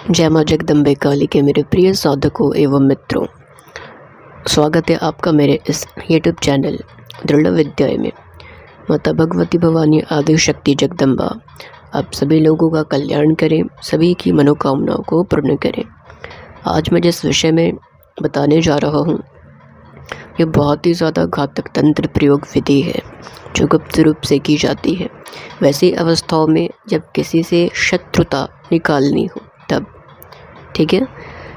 जय माँ जगदम्बे काली के मेरे प्रिय साधकों एवं मित्रों, स्वागत है आपका मेरे इस YouTube चैनल दृढ़ विद्याय में। माता भगवती भवानी आदि शक्ति जगदम्बा आप सभी लोगों का कल्याण करें, सभी की मनोकामनाओं को पूर्ण करें। आज मैं जिस विषय में बताने जा रहा हूँ, ये बहुत ही ज़्यादा घातक तंत्र प्रयोग विधि है जो गुप्त रूप से की जाती है वैसी अवस्थाओं में जब किसी से शत्रुता निकालनी हो तब। ठीक है,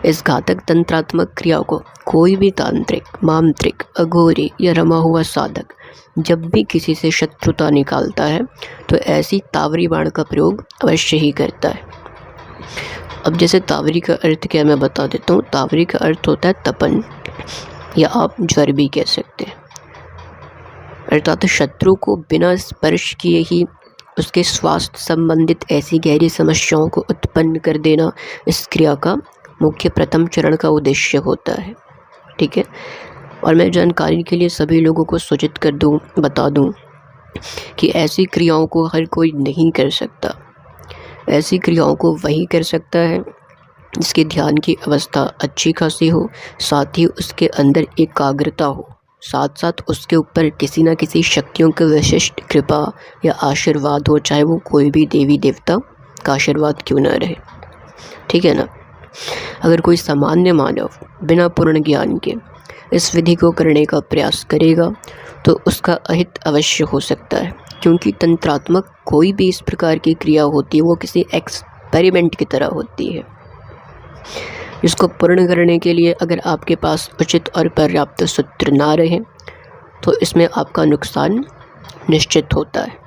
इस घातक तंत्रात्मक क्रिया को कोई भी तांत्रिक, मांत्रिक, अघोरी या रमा हुआ साधक जब भी किसी से शत्रुता निकालता है तो ऐसी तावरी बाण का प्रयोग अवश्य ही करता है। अब जैसे तावरी का अर्थ क्या मैं बता देता हूँ। तावरी का अर्थ होता है तपन, या आप ज्वर भी कह सकते हैं, अर्थात शत्रु को बिना स्पर्श किए ही उसके स्वास्थ्य संबंधित ऐसी गहरी समस्याओं को उत्पन्न कर देना इस क्रिया का मुख्य प्रथम चरण का उद्देश्य होता है। ठीक है, और मैं जानकारी के लिए सभी लोगों को सूचित कर दूं, बता दूं कि ऐसी क्रियाओं को हर कोई नहीं कर सकता। ऐसी क्रियाओं को वही कर सकता है जिसके ध्यान की अवस्था अच्छी खासी हो, साथ ही उसके अंदर एकाग्रता हो, साथ साथ उसके ऊपर किसी न किसी शक्तियों की विशिष्ट कृपा या आशीर्वाद हो, चाहे वो कोई भी देवी देवता का आशीर्वाद क्यों ना रहे। ठीक है ना। अगर कोई सामान्य मानव बिना पूर्ण ज्ञान के इस विधि को करने का प्रयास करेगा तो उसका अहित अवश्य हो सकता है, क्योंकि तंत्रात्मक कोई भी इस प्रकार की क्रिया होती है वो किसी एक्सपेरिमेंट की तरह होती है। इसको पूर्ण करने के लिए अगर आपके पास उचित और पर्याप्त सूत्र ना रहे तो इसमें आपका नुकसान निश्चित होता है।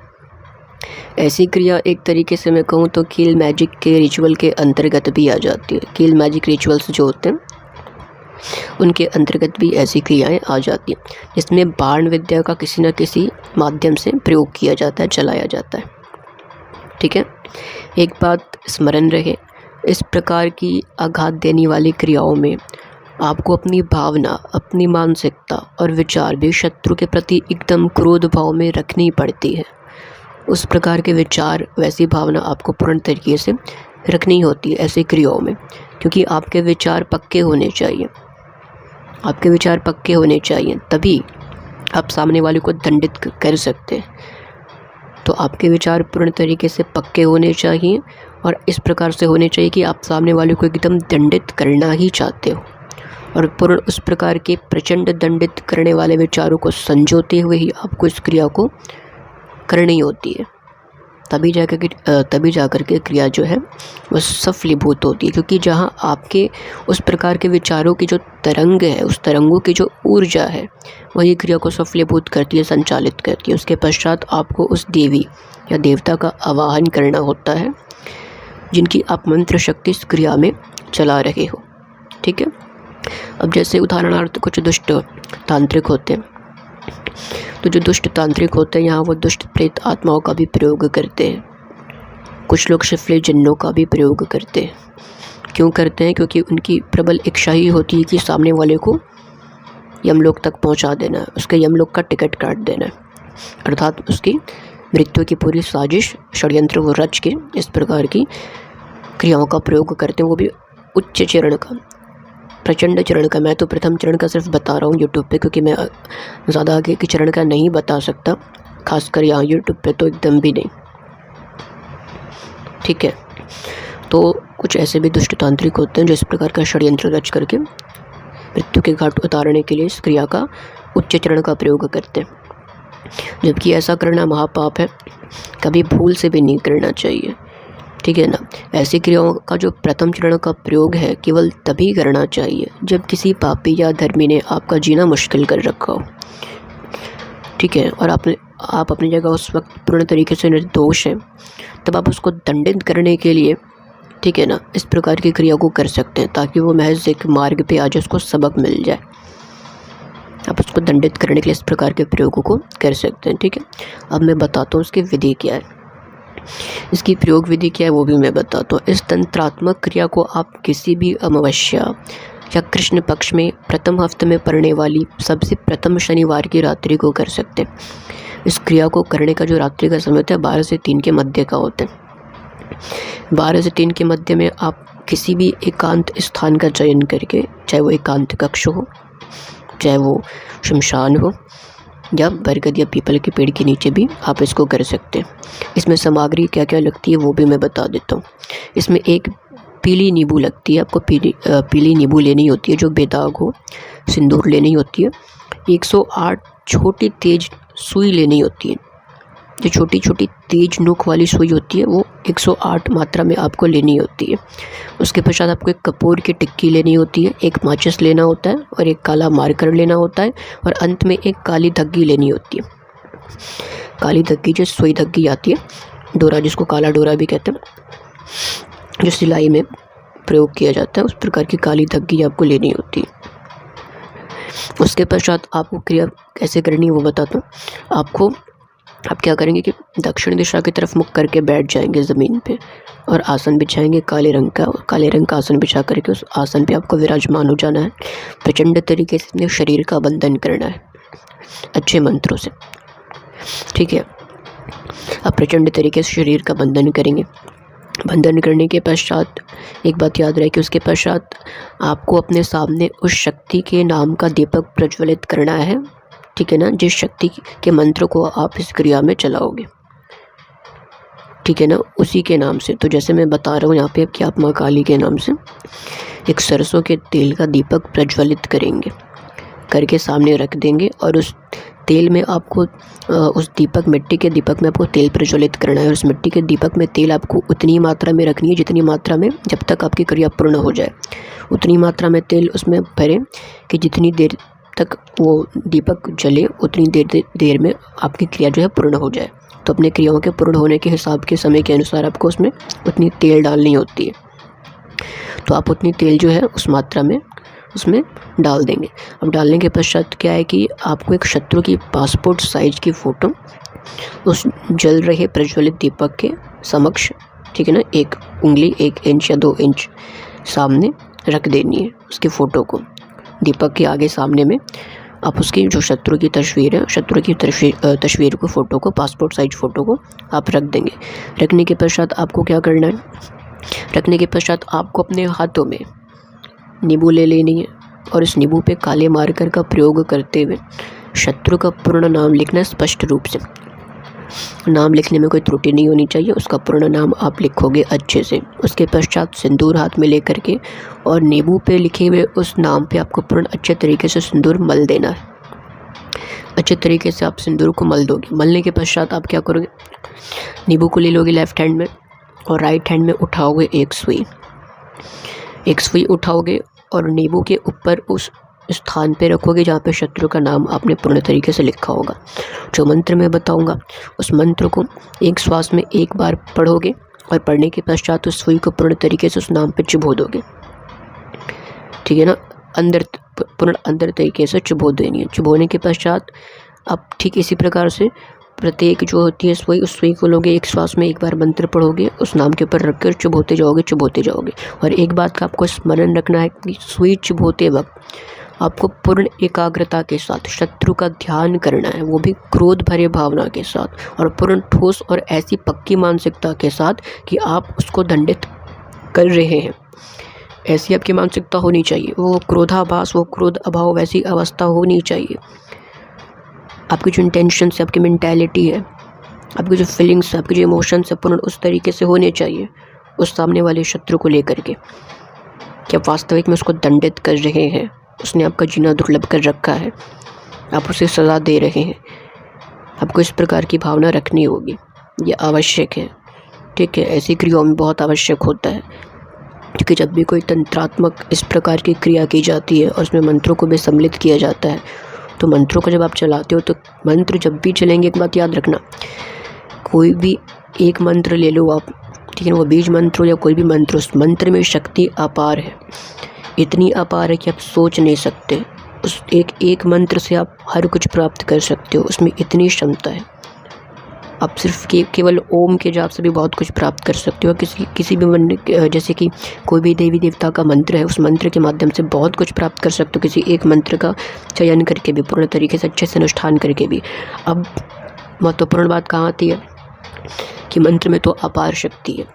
ऐसी क्रिया एक तरीके से मैं कहूँ तो कील मैजिक के रिचुअल के अंतर्गत भी आ जाती है। कील मैजिक रिचुअल्स जो होते हैं उनके अंतर्गत भी ऐसी क्रियाएं आ जाती हैं, जिसमें बाण विद्या का किसी न किसी माध्यम से प्रयोग किया जाता है, चलाया जाता है। ठीक है, एक बात स्मरण रहे, इस प्रकार की आघात देने वाली क्रियाओं में आपको अपनी भावना, अपनी मानसिकता और विचार भी शत्रु के प्रति एकदम क्रोध भाव में रखनी पड़ती है। उस प्रकार के विचार, वैसी भावना आपको पूर्ण तरीके से रखनी होती है ऐसी क्रियाओं में, क्योंकि आपके विचार पक्के होने चाहिए। आपके विचार पक्के होने चाहिए, तभी आप सामने वाले को दंडित कर सकते हैं। तो आपके विचार पूर्ण तरीके से पक्के होने चाहिए और इस प्रकार से होने चाहिए कि आप सामने वाले को एकदम दंडित करना ही चाहते हो, और पूर्ण उस प्रकार के प्रचंड दंडित करने वाले विचारों को संजोते हुए ही आपको इस क्रिया को करनी होती है। तभी जाकर के क्रिया जो है वह सफलीभूत होती है, क्योंकि जहाँ आपके उस प्रकार के विचारों की जो तरंग है, उस तरंगों की जो ऊर्जा है, वही क्रिया को सफलीभूत करती है, संचालित करती है। उसके पश्चात आपको उस देवी या देवता का आवाहन करना होता है जिनकी आप मंत्र शक्ति इस क्रिया में चला रहे हो। ठीक है, अब जैसे उदाहरणार्थ कुछ दुष्ट तांत्रिक होते हैं, तो जो दुष्ट तांत्रिक होते हैं यहाँ वो दुष्ट प्रेत आत्माओं का भी प्रयोग करते हैं। कुछ लोग शिफले जिन्नों का भी प्रयोग करते हैं। क्यों करते हैं? क्योंकि उनकी प्रबल इच्छा ही होती है कि सामने वाले को यमलोक तक पहुंचा देना है, उसके यमलोक का टिकट काट देना है, अर्थात उसकी मृत्यु की पूरी साजिश, षड्यंत्र वो रच के इस प्रकार की क्रियाओं का प्रयोग करते हैं, वो भी उच्च चरण का, प्रचंड चरण का। मैं तो प्रथम चरण का सिर्फ बता रहा हूँ यूट्यूब पे, क्योंकि मैं ज़्यादा आगे के चरण का नहीं बता सकता, खासकर यहाँ यूट्यूब पे तो एकदम भी नहीं। ठीक है, तो कुछ ऐसे भी दुष्ट तांत्रिक होते हैं जो इस प्रकार का षड्यंत्र रच करके मृत्यु के घाट उतारने के लिए इस क्रिया का उच्च चरण का प्रयोग करते हैं, जबकि ऐसा करना महापाप है, कभी भूल से भी नहीं करना चाहिए। ठीक है ना। ऐसी क्रियाओं का जो प्रथम चरण का प्रयोग है केवल तभी करना चाहिए जब किसी पापी या धर्मी ने आपका जीना मुश्किल कर रखा हो। ठीक है, और आप अपनी जगह उस वक्त पूर्ण तरीके से निर्दोष हैं, तब आप उसको दंडित करने के लिए, ठीक है ना, इस प्रकार की क्रिया को कर सकते हैं, ताकि वो महज एक मार्ग पे आ जाए, उसको सबक मिल जाए। आप उसको दंडित करने के लिए इस प्रकार के प्रयोगों को कर सकते हैं। ठीक है, अब मैं बताता हूँ उसकी विधि क्या है, इसकी प्रयोग विधि क्या है वो भी मैं बताता हूँ। इस तंत्रात्मक क्रिया को आप किसी भी अमावस्या या कृष्ण पक्ष में प्रथम हफ्ते में पड़ने वाली सबसे प्रथम शनिवार की रात्रि को कर सकते हैं। इस क्रिया को करने का जो रात्रि का समय होता है 12 से 3 के मध्य का होता है। 12 से 3 के मध्य में आप किसी भी एकांत स्थान का चयन करके, चाहे वो एकांत कक्ष हो, चाहे वो शमशान हो, या बरगद या पीपल के पेड़ के नीचे भी आप इसको कर सकते हैं। इसमें सामग्री क्या क्या लगती है वो भी मैं बता देता हूँ। इसमें एक पीली नींबू लगती है, आपको पीली नींबू लेनी होती है जो बेदाग हो, सिंदूर लेनी होती है, 108 छोटी तेज सुई लेनी होती है। जो छोटी छोटी तेज नोक वाली सुई होती है वो 108 मात्रा में आपको लेनी होती है। उसके पश्चात आपको एक कपूर की टिक्की लेनी होती है, एक माचिस लेना होता है और एक काला मार्कर लेना होता है, और अंत में एक काली धग्गी लेनी होती है। काली धग्गी जो सुई धग्गी आती है, डोरा जिसको काला डोरा भी कहते हैं, जो सिलाई में प्रयोग किया जाता है, उस प्रकार की काली धग्गी आपको लेनी होती है। उसके पश्चात आपको क्रिया कैसे करनी है वो बताता हूँ आपको। आप क्या करेंगे कि दक्षिण दिशा की तरफ मुख करके बैठ जाएंगे ज़मीन पे, और आसन बिछाएंगे काले रंग का आसन बिछा करके उस आसन पे आपको विराजमान हो जाना है। प्रचंड तरीके से अपने शरीर का बंधन करना है अच्छे मंत्रों से, ठीक है। आप प्रचंड तरीके से शरीर का बंधन करेंगे। बंधन करने के पश्चात एक बात याद रहे कि उसके पश्चात आपको अपने सामने उस शक्ति के नाम का दीपक प्रज्वलित करना है, ठीक है ना, जिस शक्ति के मंत्र को आप इस क्रिया में चलाओगे, ठीक है ना, उसी के नाम से। तो जैसे मैं बता रहा हूँ यहाँ पे कि आप माँ काली के नाम से एक सरसों के तेल का दीपक प्रज्वलित करेंगे, करके सामने रख देंगे, और उस तेल में आपको उस मिट्टी के दीपक में आपको तेल प्रज्वलित करना है। और उस मिट्टी के दीपक में तेल आपको उतनी मात्रा में रखनी है जितनी मात्रा में, जब तक आपकी क्रिया पूर्ण हो जाए, उतनी मात्रा में तेल उसमें भरें कि जितनी देर तक वो दीपक जले उतनी देर में आपकी क्रिया जो है पूर्ण हो जाए। तो अपने क्रियाओं के पूर्ण होने के हिसाब के समय के अनुसार आपको उसमें उतनी तेल डालनी होती है। तो आप उतनी तेल जो है उस मात्रा में उसमें डाल देंगे। अब डालने के पश्चात क्या है कि आपको एक शत्रु की पासपोर्ट साइज की फ़ोटो उस जल रहे प्रज्वलित दीपक के समक्ष, ठीक है ना, 1 उंगली 1 इंच या 2 इंच सामने रख देनी है। उसकी फ़ोटो को दीपक के आगे सामने में आप उसकी जो शत्रु की तस्वीर है, शत्रु की तस्वीर को, फ़ोटो को, पासपोर्ट साइज फ़ोटो को आप रख देंगे। रखने के पश्चात आपको क्या करना है, रखने के पश्चात आपको अपने हाथों में नींबू ले लेनी है, और इस नींबू पे काले मार्कर का प्रयोग करते हुए शत्रु का पूर्ण नाम लिखना है स्पष्ट रूप से। नाम लिखने में कोई त्रुटि नहीं होनी चाहिए, उसका पूर्ण नाम आप लिखोगे अच्छे से। उसके पश्चात सिंदूर हाथ में लेकर के और नींबू पे लिखे हुए उस नाम पे आपको पूर्ण अच्छे तरीके से सिंदूर मल देना है। अच्छे तरीके से आप सिंदूर को मल दोगे। मलने के पश्चात आप क्या करोगे, नींबू को ले लोगे लेफ़्ट हैंड में, और राइट हैंड में उठाओगे एक सुई उठाओगे, और नींबू के ऊपर उस स्थान पे रखोगे जहाँ पे शत्रु का नाम आपने पूर्ण तरीके से लिखा होगा। जो मंत्र मैं बताऊंगा उस मंत्र को एक श्वास में एक बार पढ़ोगे, और पढ़ने के पश्चात उस सुई को पूर्ण तरीके से उस नाम पे चुभो दोगे, ठीक है ना, पूर्ण अंदर तरीके से चुभो देनी है। चुभोने के पश्चात आप ठीक इसी प्रकार से प्रत्येक जो होती है सुई, उस सुई को लोगे, एक श्वास में एक बार मंत्र पढ़ोगे, उस नाम के ऊपर रखकर चुभोते जाओगे। और एक बात का आपको स्मरण रखना है कि सुई चुभोते वक्त आपको पूर्ण एकाग्रता के साथ शत्रु का ध्यान करना है, वो भी क्रोध भरे भावना के साथ, और पूर्ण ठोस और ऐसी पक्की मानसिकता के साथ कि आप उसको दंडित कर रहे हैं। ऐसी आपकी मानसिकता होनी चाहिए, वो क्रोधाभास, वो क्रोध अभाव वैसी अवस्था होनी चाहिए। आपकी जो इंटेंशन है, आपकी मेंटालिटी है, आपकी जो फीलिंग्स है, आपके जो इमोशंस है, पूर्ण उस तरीके से होने चाहिए उस सामने वाले शत्रु को लेकर के कि आप वास्तविक में उसको दंडित कर रहे हैं। उसने आपका जीना दुर्लभ कर रखा है, आप उसे सज़ा दे रहे हैं। आपको इस प्रकार की भावना रखनी होगी, ये आवश्यक है, ठीक है। ऐसी क्रियाओं में बहुत आवश्यक होता है, क्योंकि जब भी कोई तंत्रात्मक इस प्रकार की क्रिया की जाती है और उसमें मंत्रों को भी सम्मिलित किया जाता है, तो मंत्रों को जब आप चलाते हो तो मंत्र जब भी चलेंगे, एक बात याद रखना, कोई भी एक मंत्र ले लो आप, ठीक है, वो बीज मंत्र हो या कोई भी मंत्र, उस मंत्र में शक्ति अपार है, इतनी अपार है कि आप सोच नहीं सकते। उस एक मंत्र से आप हर कुछ प्राप्त कर सकते हो, उसमें इतनी क्षमता है। आप सिर्फ केवल ओम के जाप से भी बहुत कुछ प्राप्त कर सकते हो। किसी भी मंत्र, जैसे कि कोई भी देवी देवता का मंत्र है, उस मंत्र के माध्यम से बहुत कुछ प्राप्त कर सकते हो, किसी एक मंत्र का चयन करके भी, पूर्ण तरीके से अच्छे से अनुष्ठान करके भी। अब महत्वपूर्ण बात कहाँ आती है कि मंत्र में तो अपार शक्ति है,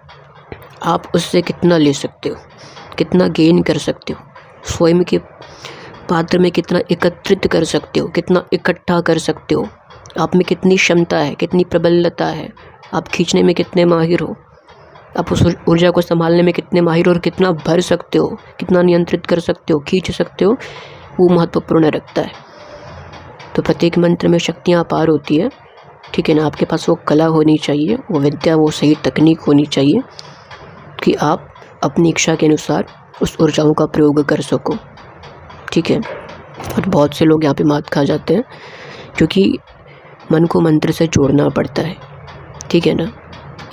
आप उससे कितना ले सकते हो, कितना गेन कर सकते हो, स्वयं के पात्र में कितना एकत्रित कर सकते हो, कितना इकट्ठा कर सकते हो, आप में कितनी क्षमता है, कितनी प्रबलता है, आप खींचने में कितने माहिर हो, आप उस ऊर्जा को संभालने में कितने माहिर हो और कितना भर सकते हो, कितना नियंत्रित कर सकते हो, खींच सकते हो, वो महत्वपूर्ण रखता है। तो प्रत्येक मंत्र में शक्तियाँ अपार होती है, ठीक है ना। आपके पास वो कला होनी चाहिए, वो विद्या, वो सही तकनीक होनी चाहिए कि आप अपनी इच्छा के अनुसार उस ऊर्जाओं का प्रयोग कर सको, ठीक है। और बहुत से लोग यहाँ पे मात खा जाते हैं क्योंकि मन को मंत्र से जोड़ना पड़ता है, ठीक है ना।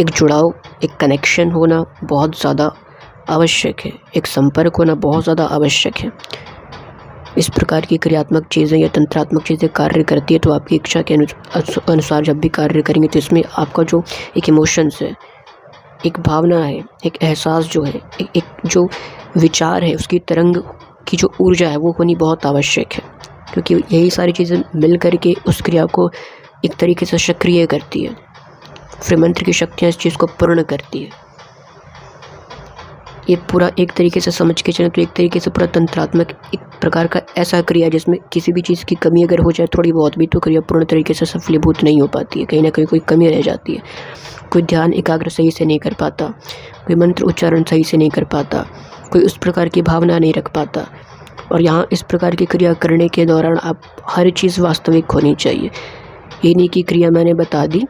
एक जुड़ाव, एक कनेक्शन होना बहुत ज़्यादा आवश्यक है, एक संपर्क होना बहुत ज़्यादा आवश्यक है। इस प्रकार की क्रियात्मक चीज़ें या तंत्रात्मक चीज़ें कार्य करती है तो आपकी इच्छा के अनुसार जब भी कार्य करेंगे तो इसमें आपका जो एक इमोशंस है, एक भावना है, एक एहसास जो है, एक जो विचार है, उसकी तरंग की जो ऊर्जा है वो होनी बहुत आवश्यक है, क्योंकि यही सारी चीज़ें मिल करके उस क्रिया को एक तरीके से सक्रिय करती है। फिर मंत्र की शक्तियाँ इस चीज़ को पूर्ण करती है। ये पूरा एक तरीके से समझ के चलें तो एक तरीके से पूरा तंत्रात्मक एक प्रकार का ऐसा क्रिया जिसमें किसी भी चीज़ की कमी अगर हो जाए थोड़ी बहुत भी तो क्रिया पूर्ण तरीके से सफलीभूत नहीं हो पाती है, कहीं ना कहीं कोई कमी रह जाती है। कोई ध्यान एकाग्र सही से नहीं कर पाता, कोई मंत्र उच्चारण सही से नहीं कर पाता, कोई उस प्रकार की भावना नहीं रख पाता। और यहाँ इस प्रकार की क्रिया करने के दौरान आप हर चीज़ वास्तविक होनी चाहिए। ये नहीं कि क्रिया मैंने बता दी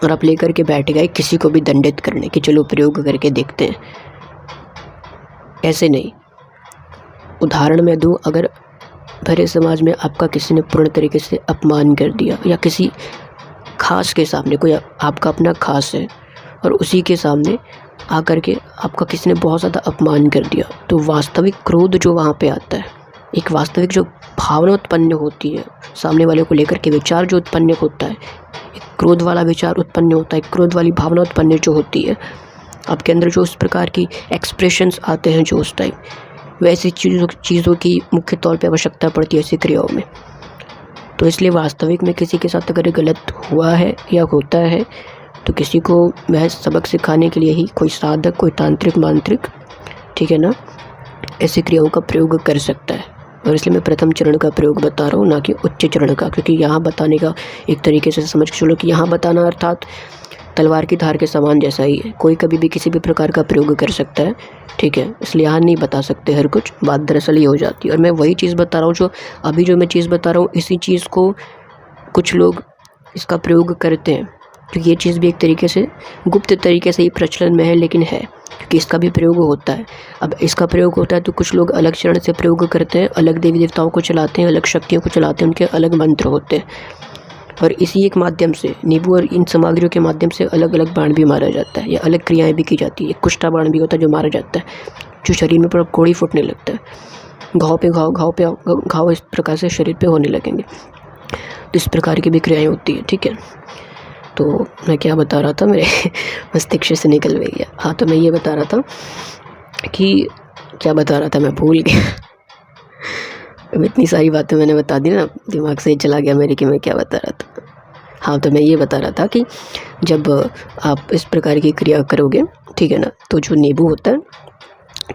और आप लेकर के बैठ गए किसी को भी दंडित करने कि चलो प्रयोग करके देखते हैं, ऐसे नहीं। उदाहरण मैं दूँ, अगर भरे समाज में आपका किसी ने पूर्ण तरीके से अपमान कर दिया या किसी खास के सामने, कोई आपका अपना खास है और उसी के सामने आकर के आपका किसी ने बहुत ज़्यादा अपमान कर दिया, तो वास्तविक क्रोध जो वहाँ पे आता है, एक वास्तविक जो भावना उत्पन्न होती है सामने वाले को लेकर के, विचार जो उत्पन्न होता है, एक क्रोध वाला विचार उत्पन्न होता है, क्रोध वाली भावना उत्पन्न जो होती है आपके अंदर, जो उस प्रकार की एक्सप्रेशंस आते हैं जो उस टाइम, वैसी चीज़ों की मुख्य तौर पे आवश्यकता पड़ती है ऐसी क्रियाओं में। तो इसलिए वास्तविक में किसी के साथ अगर गलत हुआ है या होता है तो किसी को महज सबक सिखाने के लिए ही कोई साधक, कोई तांत्रिक, मांत्रिक, ठीक है ना, ऐसी क्रियाओं का प्रयोग कर सकता है। और इसलिए मैं प्रथम चरण का प्रयोग बता रहा हूँ, ना कि उच्च चरण का, क्योंकि यहाँ बताने का एक तरीके से समझ के चलो कि यहाँ बताना अर्थात तलवार की धार के समान जैसा ही है, कोई कभी भी किसी भी प्रकार का प्रयोग कर सकता है, ठीक है। इसलिए यहाँ नहीं बता सकते हर कुछ, बात दरअसल ये हो जाती है। और मैं वही चीज़ बता रहा हूँ जो अभी जो मैं चीज़ बता रहा हूँ, इसी चीज़ को कुछ लोग इसका प्रयोग करते हैं, क्योंकि ये चीज़ भी एक तरीके से गुप्त तरीके से ही प्रचलन में है, लेकिन है, क्योंकि इसका भी प्रयोग होता है। अब इसका प्रयोग होता है तो कुछ लोग अलग चरण से प्रयोग करते हैं, अलग देवी देवताओं को चलाते हैं, अलग शक्तियों को चलाते हैं, उनके अलग मंत्र होते हैं। और इसी एक माध्यम से, नींबू और इन सामग्रियों के माध्यम से अलग अलग बाण भी मारा जाता है या अलग क्रियाएं भी की जाती है। एक कुष्ठा बाण भी होता है जो मारा जाता है, जो शरीर में पूरा कोड़ी फूटने लगता है, घाव पे घाव इस प्रकार से शरीर पे होने लगेंगे। तो इस प्रकार की भी क्रियाएँ होती है, ठीक है। तो मैं क्या बता रहा था, मेरे मस्तिष्क से निकल गया। हाँ, तो मैं ये बता रहा था कि क्या बता रहा था, मैं भूल गया। अब इतनी सारी बातें मैंने बता दी ना, दिमाग से ही चला गया मेरे कि मैं क्या बता रहा था। हाँ, तो मैं ये बता रहा था कि जब आप इस प्रकार की क्रिया करोगे, ठीक है ना, तो जो नींबू होता है,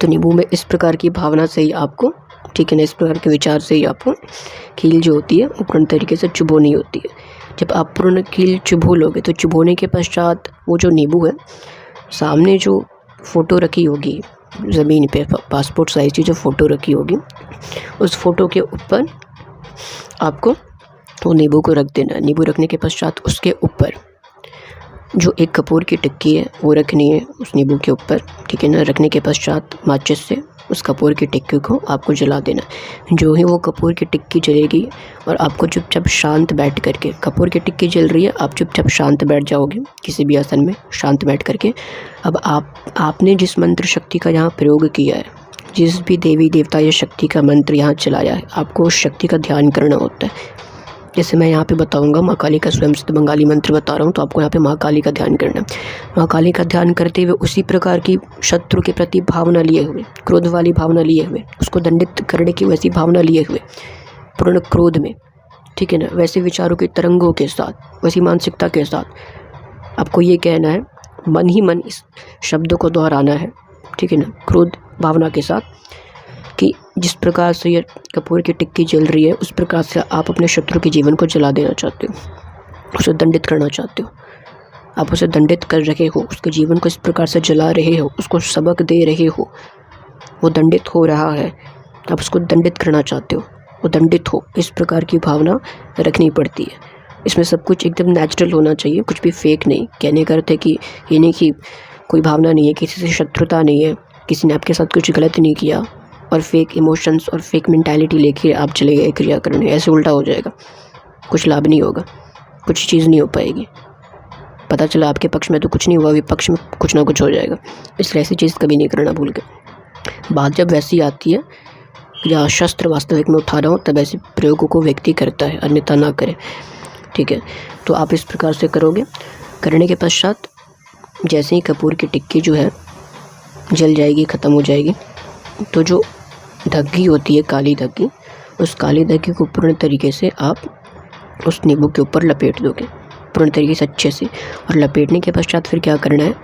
तो नींबू में इस प्रकार की भावना से ही आपको, ठीक है ना, इस प्रकार के विचार से ही आपको कील जो होती है वो पूर्ण तरीके से चुभोनी होती है। जब आप पूर्ण कील चुभो लोगे तो चुभोने के पश्चात वो जो नींबू है, सामने जो फ़ोटो रखी होगी ज़मीन पे, पासपोर्ट साइज़ की जो फ़ोटो रखी होगी, उस फ़ोटो के ऊपर आपको वो नींबू को रख देना। नींबू रखने के पश्चात उसके ऊपर जो एक कपूर की टिक्की है वो रखनी है उस नींबू के ऊपर, ठीक है ना। रखने के पश्चात माचिस से उस कपूर की टिक्की को आपको जला देना। जो ही वो कपूर की टिक्की जलेगी और आपको चुपचाप शांत बैठ करके, कपूर की टिक्की जल रही है, आप चुपचाप शांत बैठ जाओगे किसी भी आसन में, शांत बैठ करके। अब आपने जिस मंत्र शक्ति का यहाँ प्रयोग किया है, जिस भी देवी देवता या शक्ति का मंत्र यहाँ चलाया है, आपको उस शक्ति का ध्यान करना होता है। जैसे मैं यहाँ पे बताऊँगा, माँ काली का स्वयं सिद्ध बंगाली मंत्र बता रहा हूँ, तो आपको यहाँ पे माँ काली का ध्यान करना है। माँ काली का ध्यान करते हुए उसी प्रकार की शत्रु के प्रति भावना लिए हुए, क्रोध वाली भावना लिए हुए, उसको दंडित करने की वैसी भावना लिए हुए, पूर्ण क्रोध में, ठीक है ना, वैसे विचारों के तरंगों के साथ, वैसी मानसिकता के साथ आपको ये कहना है, मन ही मन इस शब्द को दोहराना है, ठीक है ना, क्रोध भावना के साथ, कि जिस प्रकार से ये कपूर की टिक्की जल रही है उस प्रकार से आप अपने शत्रु के जीवन को जला देना चाहते हो, उसे दंडित करना चाहते हो। आप उसे दंडित कर रहे हो, उसके जीवन को इस प्रकार से जला रहे हो, उसको सबक दे रहे हो, वो दंडित हो रहा है, आप उसको दंडित करना चाहते हो, वो दंडित हो, इस प्रकार की भावना रखनी पड़ती है। इसमें सब कुछ एकदम नेचुरल होना चाहिए, कुछ भी फेक नहीं। कहने का अर्थ है कि ये नहीं कि कोई भावना नहीं है, किसी से शत्रुता नहीं है, किसी ने आपके साथ कुछ गलत नहीं किया और फेक इमोशंस और फेक मेंटालिटी लेके आप चले गए क्रिया करने, ऐसे उल्टा हो जाएगा, कुछ लाभ नहीं होगा, कुछ चीज़ नहीं हो पाएगी। पता चला आपके पक्ष में तो कुछ नहीं हुआ, विपक्ष में कुछ ना कुछ हो जाएगा। इसलिए ऐसी चीज़ कभी नहीं करना भूल के। बात जब वैसी आती है या शस्त्र वास्तविक में उठा रहा हूँ तब ऐसे प्रयोगों को व्यक्ति करता है, अन्यथा ना करे, ठीक है। तो आप इस प्रकार से करोगे। करने के पश्चात जैसे ही कपूर की टिक्की जो है जल जाएगी, ख़त्म हो जाएगी, तो जो धग्गी होती है, काली धग्गी, उस काली धग्गी को पूर्ण तरीके से आप उस नींबू के ऊपर लपेट दोगे, पूर्ण तरीके से अच्छे से। और लपेटने के पश्चात फिर क्या करना है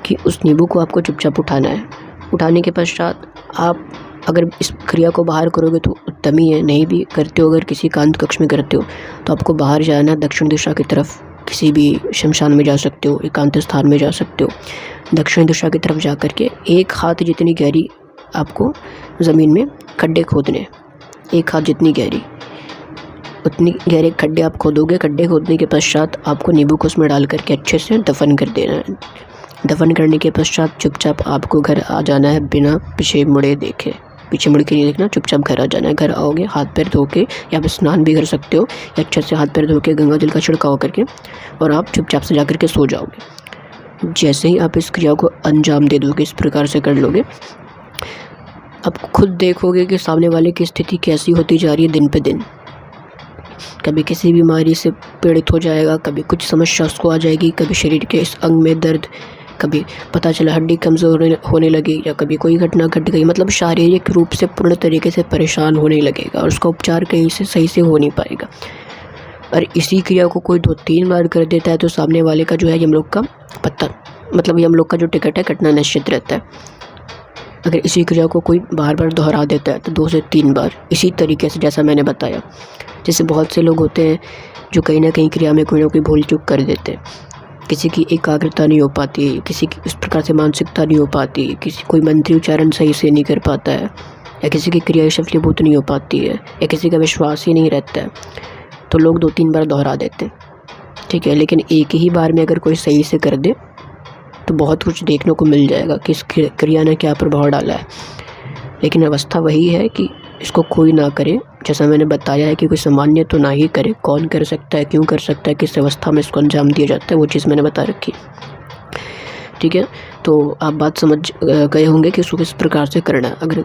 कि उस नींबू को आपको चुपचाप उठाना है। उठाने के पश्चात आप अगर इस क्रिया को बाहर करोगे तो उत्तम ही है, नहीं भी करते हो, अगर किसी एकांत कक्ष में करते हो तो आपको बाहर जाना, दक्षिण दिशा की तरफ किसी भी शमशान में जा सकते हो, एकांत स्थान में जा सकते हो। दक्षिण दिशा की तरफ जा कर के 1 हाथ जितनी गहरी आपको ज़मीन में खड्डे खोदने, 1 हाथ जितनी गहरी, उतनी गहरे खड्डे आप खोदोगे। खड्डे खोदने के पश्चात आपको नींबू को उसमें डाल करके अच्छे से दफन कर देना है। दफन करने के पश्चात चुपचाप आपको घर आ जाना है, बिना पीछे मुड़े देखे, पीछे मुड़ के नहीं देखना, चुपचाप घर आ जाना है। घर आओगे, हाथ पैर धो के, या फिर स्नान भी कर सकते हो, या अच्छे से हाथ पैर धो के गंगा जल का छिड़काव करके, और आप चुपचाप से जा कर के सो जाओगे। जैसे ही आप इस क्रिया को अंजाम दे दोगे, इस प्रकार से कर लोगे, आप खुद देखोगे कि सामने वाले की स्थिति कैसी होती जा रही है दिन पे दिन। कभी किसी बीमारी से पीड़ित हो जाएगा, कभी कुछ समस्या उसको आ जाएगी, कभी शरीर के इस अंग में दर्द, कभी पता चला हड्डी कमज़ोर होने लगी, या कभी कोई घटना घट गई, मतलब शारीरिक रूप से पूर्ण तरीके से परेशान होने लगेगा और उसका उपचार कहीं से सही से हो नहीं पाएगा। और इसी क्रिया को कोई 2-3 बार कर देता है तो सामने वाले का जो है यमलोक का पत्ता, मतलब यमलोक का जो टिकट है कटना निश्चित रहता है। अगर इसी क्रिया को कोई बार बार दोहरा देता है तो 2 से 3 बार इसी तरीके से, जैसा मैंने बताया। जैसे बहुत से लोग होते हैं जो कहीं ना कहीं क्रिया में कोई ना कोई भूल चूक कर देते हैं, किसी की एकाग्रता नहीं हो पाती, किसी की इस प्रकार से मानसिकता नहीं हो पाती, किसी कोई मंत्री उच्चारण सही से नहीं कर पाता है, या किसी की क्रिया सफलीभूत नहीं हो पाती है, या किसी का विश्वास ही नहीं रहता है, तो लोग 2-3 बार दोहरा देते हैं, ठीक है। लेकिन एक ही बार में अगर कोई सही से कर दे तो बहुत कुछ देखने को मिल जाएगा कि इस क्रिया ने क्या प्रभाव डाला है। लेकिन अवस्था वही है कि इसको कोई ना करे, जैसा मैंने बताया है कि कोई सामान्य तो ना ही करे। कौन कर सकता है, क्यों कर सकता है, किस अवस्था में इसको अंजाम दिया जाता है, वो चीज़ मैंने बता रखी, ठीक है। तो आप बात समझ गए होंगे कि इसको किस प्रकार से करना है। अगर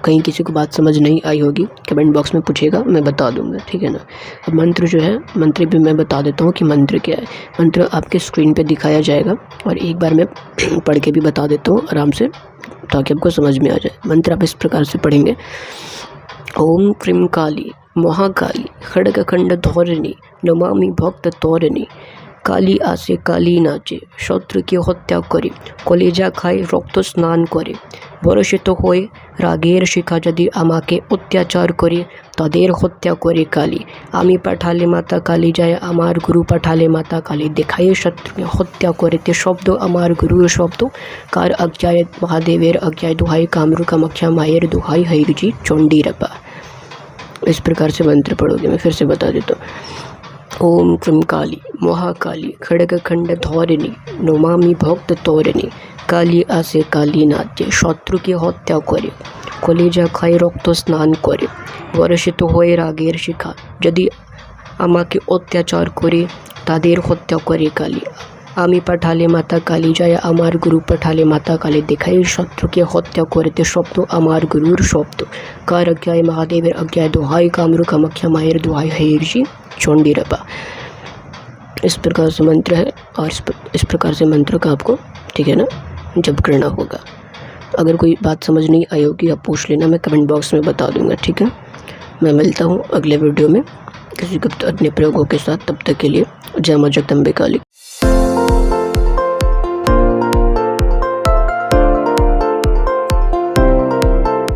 कहीं किसी को बात समझ नहीं आई होगी कमेंट बॉक्स में पूछेगा, मैं बता दूंगा, ठीक है ना। अब मंत्र जो है, मंत्र भी मैं बता देता हूँ कि मंत्र क्या है। मंत्र आपके स्क्रीन पे दिखाया जाएगा और एक बार मैं पढ़ के भी बता देता हूँ आराम से, ताकि आपको समझ में आ जाए। मंत्र आप इस प्रकार से पढ़ेंगे। ओम क्रीम काली महाकाली खड्गखंड धोरणी नमामि भक्त तोरणी काली आसे काली नाचे शत्रु की हत्या करे कलेजा खाए रक्त स्नान करे বরষিত হয়ে রাগের শিখা যদি আমাকে অত্যাচার করে তাদের হত্যা করে কালী আমি পাঠালে মাতা কালী যায় আমার গুরু পাঠালে মাতা কালী দেখায় শত্রুকে হত্যা করেতে শব্দ আমার গুরুর শব্দ কার আজ্ঞায় মহাদেবের আজ্ঞায় दुहाई कामरू कामाख्या मायर दुहाई हईर जी चंडी रपा। इस प्रकार से मंत्र पढ़ोगे, मैं फिर से बता देता हूँ। ओम क्रीम काली महाकाली खड्गखंड धोरणी नमामि भक्त तोरणी काली आसे काली नाचे शत्रु की हत्या करे कलेजा खाए रक्त स्नान करे বরষিত হয়ে রাগের শিখা যদি আমাকে অত্যাচার করে তাদের হত্যা করে কালী আমি পাঠালে মাতা কালী যায় আমার গুরু পাঠালে মাতা কালী দেখাই শত্রুকে হত্যা করতে শব্দ আমার গুরুর শব্দ কার আজ্ঞায় মহাদেবের আজ্ঞায় दुहाई कामरू कामाख्या मायर दुहाई हईर जी चंडी रपा। इस प्रकार से मंत्र है और इस प्रकार से मंत्र का आपको, ठीक है ना, जब करना होगा। अगर कोई बात समझ नहीं आई होगी आप पूछ लेना, मैं कमेंट बॉक्स में बता दूंगा, ठीक है। मैं मिलता हूँ अगले वीडियो में किसी गुप्त अन्य प्रयोगों के साथ। तब तक के लिए जय मां जगदम्बे काली।